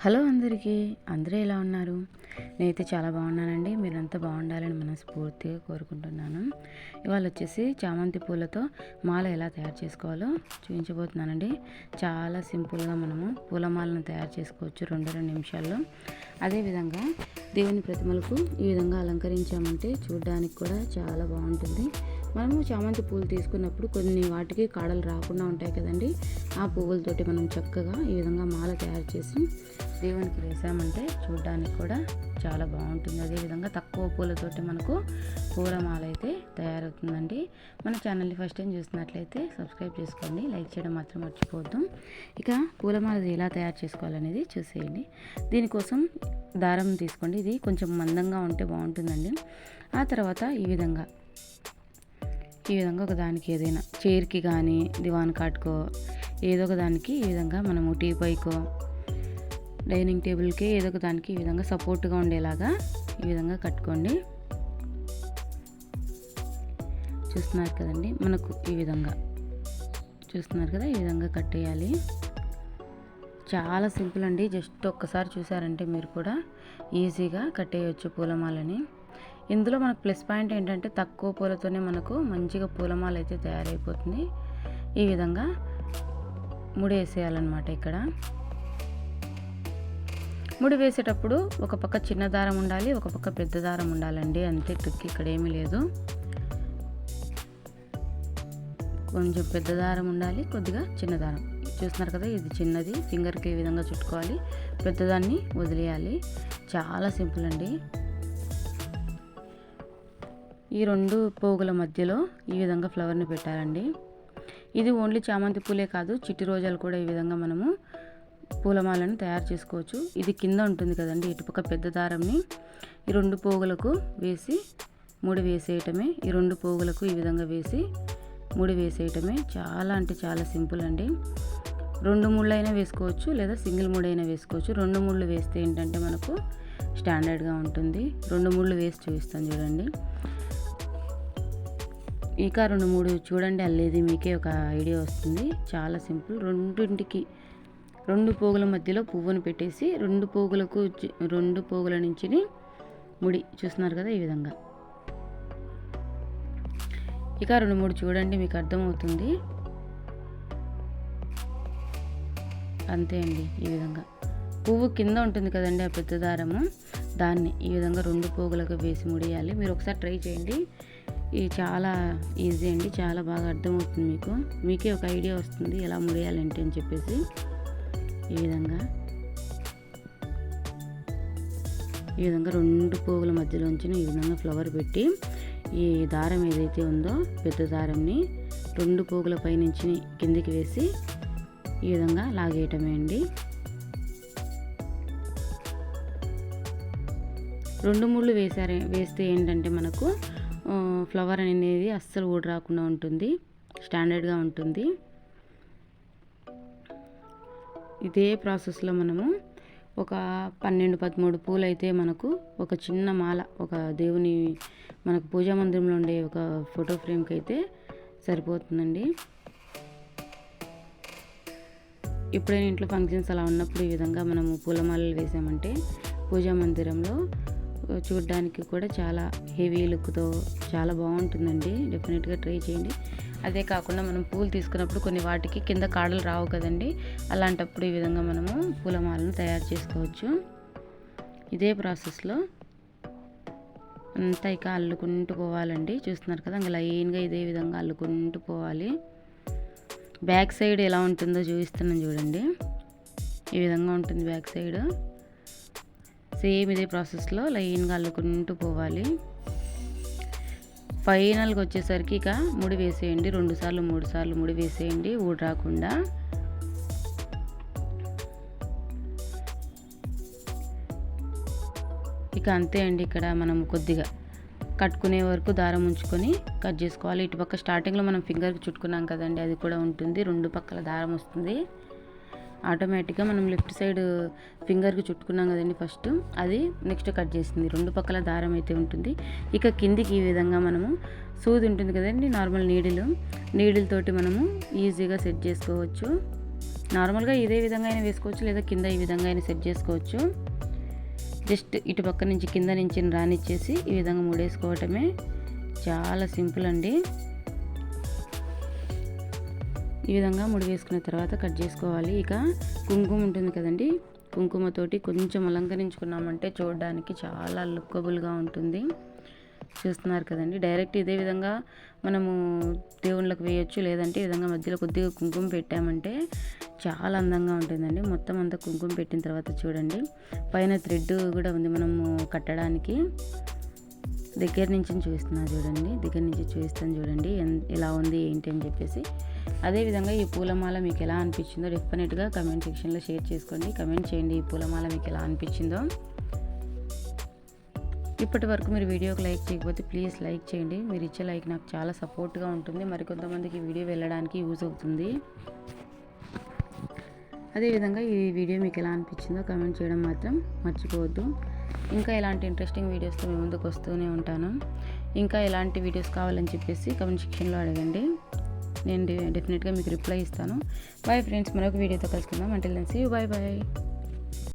Hello అందరికీ, అందరూ ఎలా ఉన్నారు? నేనైతే చాలా బాగున్నానండి. మీరంతా బాగుండాలని మనస్ఫూర్తిగా కోరుకుంటున్నాను. ఇవాళ వచ్చేసి చామంతి పూలతో మాల ఎలా తయారు చేసుకోవాలో చూపించబోతున్నానండి. చాలా సింపుల్గా మనము పూలమాలను తయారు చేసుకోవచ్చు 2 నిమిషాల్లో. అదేవిధంగా దేవుని ప్రతిమలకు ఈ విధంగా అలంకరించామంటే చూడడానికి కూడా చాలా బాగుంటుంది. మనము చామంతి పూలు తీసుకున్నప్పుడు కొన్ని వాటికి కాడలు రాకుండా ఉంటాయి కదండి. ఆ పువ్వులతోటి మనం చక్కగా ఈ విధంగా మాల తయారు చేసి దేవునికి వేసామంటే చూడడానికి కూడా చాలా బాగుంటుంది. అదేవిధంగా తక్కువ పూలతోటి మనకు పూలమాల అయితే తయారవుతుందండి. మన ఛానల్ని ఫస్ట్ టైం చూసినట్లయితే సబ్స్క్రైబ్ చేసుకోండి, లైక్ చేయడం మాత్రం మర్చిపోవద్దు. ఇక పూలమాల ఎలా తయారు చేసుకోవాలనేది చూసేయండి. దీనికోసం దారం తీసుకోండి. ఇది కొంచెం మందంగా ఉంటే బాగుంటుందండి. ఆ తర్వాత ఈ విధంగా ఒక దానికి ఏదైనా చైర్కి కానీ దివాన్ కాట్కో ఏదో ఒక దానికి ఈ విధంగా మనము టీపైకో డైనింగ్ టేబుల్కి ఏదో ఒక దానికి ఈ విధంగా సపోర్ట్గా ఉండేలాగా ఈ విధంగా కట్టుకోండి. చూస్తున్నారు కదండి, మనకు ఈ విధంగా చూస్తున్నారు కదా, ఈ విధంగా కట్టేయాలి. చాలా సింపుల్ అండి. జస్ట్ ఒక్కసారి చూసారంటే మీరు కూడా ఈజీగా కట్టేయచ్చు పూలమాలని. ఇందులో మనకు ప్లస్ పాయింట్ ఏంటంటే తక్కువ పూలతోనే మనకు మంచిగా పూలమాల అయితే తయారైపోతుంది. ఈ విధంగా ముడి వేసేయాలన్నమాట. ఇక్కడ ముడి వేసేటప్పుడు ఒక పక్క చిన్న దారం ఉండాలి, ఒక పక్క పెద్ద దారం ఉండాలండి. అంతే ట్రిక్, ఇక్కడ ఏమీ లేదు. కొంచెం పెద్ద దారం ఉండాలి, కొద్దిగా చిన్న దారం. చూస్తున్నారు కదా, ఇది చిన్నది ఫింగర్కి ఈ విధంగా చుట్టుకోవాలి, పెద్దదాన్ని వదిలేయాలి. చాలా సింపుల్ అండి. ఈ 2 పోగుల మధ్యలో ఈ విధంగా ఫ్లవర్ని పెట్టాలండి. ఇది ఓన్లీ చామంతి పూలే కాదు, చిట్టి రోజాలు కూడా ఈ విధంగా మనము పూలమాలను తయారు చేసుకోవచ్చు. ఇది కింద ఉంటుంది కదండి, ఇటుపక్క పెద్ద దారంని ఈ 2 పోగులకు వేసి ముడి వేసేయటమే. ఈ 2 పోగులకు ఈ విధంగా వేసి ముడి వేసేయటమే. చాలా అంటే చాలా సింపుల్ అండి. 2 ముళ్ళు అయినా వేసుకోవచ్చు, లేదా సింగిల్ ముడి అయినా వేసుకోవచ్చు. 2 ముళ్ళు వేస్తే ఏంటంటే మనకు స్టాండర్డ్గా ఉంటుంది. 2 ముళ్ళు వేసి చూపిస్తాను చూడండి. ఇంకా 2-3 చూడండి, అల్లేది మీకే ఒక ఐడియా వస్తుంది. చాలా సింపుల్. 2 పోగుల మధ్యలో పువ్వును పెట్టేసి 2 పోగుల నుంచి ముడి చూస్తున్నారు కదా, ఈ విధంగా. ఇక 2-3 చూడండి, మీకు అర్థమవుతుంది. అంతే అండి. ఈ విధంగా పువ్వు కింద ఉంటుంది కదండి ఆ పెద్ద దారము, దాన్ని ఈ విధంగా 2 పోగులకు వేసి ముడియాలి. మీరు ఒకసారి ట్రై చేయండి. ఇది చాలా ఈజీ అండి, చాలా బాగా అర్థమవుతుంది. మీకే ఒక ఐడియా వస్తుంది ఎలా ముడియాలంటే అని చెప్పేసి. ఈ విధంగా 2 పోగుల మధ్యలోంచి ఈ విధంగా ఫ్లవర్ పెట్టి ఈ దారం ఏదైతే ఉందో పెద్ద దారంని 2 పోగుల పైనుంచి కిందికి వేసి ఈ విధంగా లాగేయటమే అండి. 2 ముళ్ళు వేస్తే ఏంటంటే మనకు ఫ్లవర్ అనేది అస్సలు ఊడి రాకుండా ఉంటుంది, స్టాండర్డ్గా ఉంటుంది. ఇదే ప్రాసెస్లో మనము ఒక 12-13 పూలు అయితే మనకు ఒక చిన్న మాల, ఒక దేవుని మనకు పూజా మందిరంలో ఉండే ఒక ఫోటో ఫ్రేమ్కి అయితే సరిపోతుందండి. ఎప్పుడైనా ఇంట్లో ఫంక్షన్స్ అలా ఉన్నప్పుడు ఈ విధంగా మనము పూలమాలలు వేసామంటే పూజా మందిరంలో చూడడానికి కూడా చాలా హెవీ లుక్తో చాలా బాగుంటుందండి. డెఫినెట్గా ట్రై చేయండి. అదే కాకుండా మనం పూలు తీసుకున్నప్పుడు కొన్ని వాటికి కింద కాడలు రావు కదండి, అలాంటప్పుడు ఈ విధంగా మనము పూలమాలను తయారు చేసుకోవచ్చు. ఇదే ప్రాసెస్లో అంతా ఇక అల్లుకుంటూ పోవాలండి. చూస్తున్నారు కదా, ఇంకా లైన్గా ఇదే విధంగా అల్లుకుంటూ పోవాలి. బ్యాక్ సైడ్ ఎలా ఉంటుందో చూపిస్తున్నాను చూడండి. ఈ విధంగా ఉంటుంది బ్యాక్ సైడ్. సేమ్ ఇదే ప్రాసెస్లో లైన్గా అల్లుకుంటూ పోవాలి. ఫైనల్గా వచ్చేసరికి ఇక ముడి వేసేయండి. 2 సార్లు 3 సార్లు ముడి వేసేయండి, ఊడి రాకుండా. ఇక అంతే అండి. ఇక్కడ మనం కొద్దిగా కట్టుకునే వరకు దారం ఉంచుకొని కట్ చేసుకోవాలి. ఇటుపక్క స్టార్టింగ్లో మనం ఫింగర్కి చుట్టుకున్నాం కదండి, అది కూడా ఉంటుంది. 2 పక్కల దారం వస్తుంది. ఆటోమేటిక్గా మనం లెఫ్ట్ సైడ్ ఫింగర్కి చుట్టుకున్నాం కదండి ఫస్ట్, అది నెక్స్ట్ కట్ చేసింది. 2 పక్కల దారం అయితే ఉంటుంది. ఇక కిందికి ఈ విధంగా మనము సూది ఉంటుంది కదండి, నార్మల్ నీడిల్ తోటి మనము ఈజీగా సెట్ చేసుకోవచ్చు. నార్మల్గా ఇదే విధంగా అయినా వేసుకోవచ్చు, లేదా కింద ఈ విధంగా అయినా సెట్ చేసుకోవచ్చు. జస్ట్ ఇటు పక్క నుంచి కింద నుంచి రానిచ్చేసి ఈ విధంగా ముడేసుకోవటమే. చాలా సింపుల్ అండి. ఈ విధంగా ముడి వేసుకున్న తర్వాత కట్ చేసుకోవాలి. ఇక కుంకుమ ఉంటుంది కదండి, కుంకుమతోటి కొంచెం అలంకరించుకున్నామంటే చూడడానికి చాలా లుక్కబుల్గా ఉంటుంది. చూస్తున్నారు కదండి, డైరెక్ట్ ఇదే విధంగా మనము దేవుళ్ళకి వేయొచ్చు, లేదంటే ఈ విధంగా మధ్యలో కొద్దిగా కుంకుమ పెట్టామంటే చాలా అందంగా ఉంటుందండి. మొత్తం అంతా కుంకుమ పెట్టిన తర్వాత చూడండి, పైన థ్రెడ్ కూడా ఉంది మనము కట్టడానికి. దగ్గర నుంచి చూపిస్తున్నాను చూడండి, దగ్గర నుంచి చూపిస్తాను చూడండి ఎలా ఉంది ఏంటి అని చెప్పేసి. అదేవిధంగా ఈ పూలమాల మీకు ఎలా అనిపించిందో డెఫినెట్గా కమెంట్ సెక్షన్లో షేర్ చేసుకోండి. కమెంట్ చేయండి ఈ పూలమాల మీకు ఎలా అనిపించిందో. ఇప్పటి వరకు మీరు వీడియోకి లైక్ చేయకపోతే ప్లీజ్ లైక్ చేయండి. మీరు ఇచ్చే లైక్ నాకు చాలా సపోర్ట్గా ఉంటుంది, మరికొంతమందికి వీడియో వెళ్ళడానికి యూజ్ అవుతుంది. అదేవిధంగా ఈ వీడియో మీకు ఎలా అనిపించిందో కమెంట్ చేయడం మాత్రం మర్చిపోవద్దు. ఇంకా ఇలాంటి ఇంట్రెస్టింగ్ వీడియోస్తో మీ ముందుకు వస్తూనే ఉంటాను. ఇంకా ఎలాంటి వీడియోస్ కావాలని చెప్పేసి కమెంట్ సెక్షన్లో అడగండి, నేను డెఫినెట్గా మీకు రిప్లై ఇస్తాను. బాయ్ ఫ్రెండ్స్, మరొక వీడియోతో కలుసుకుందాం. Until then see you, bye bye.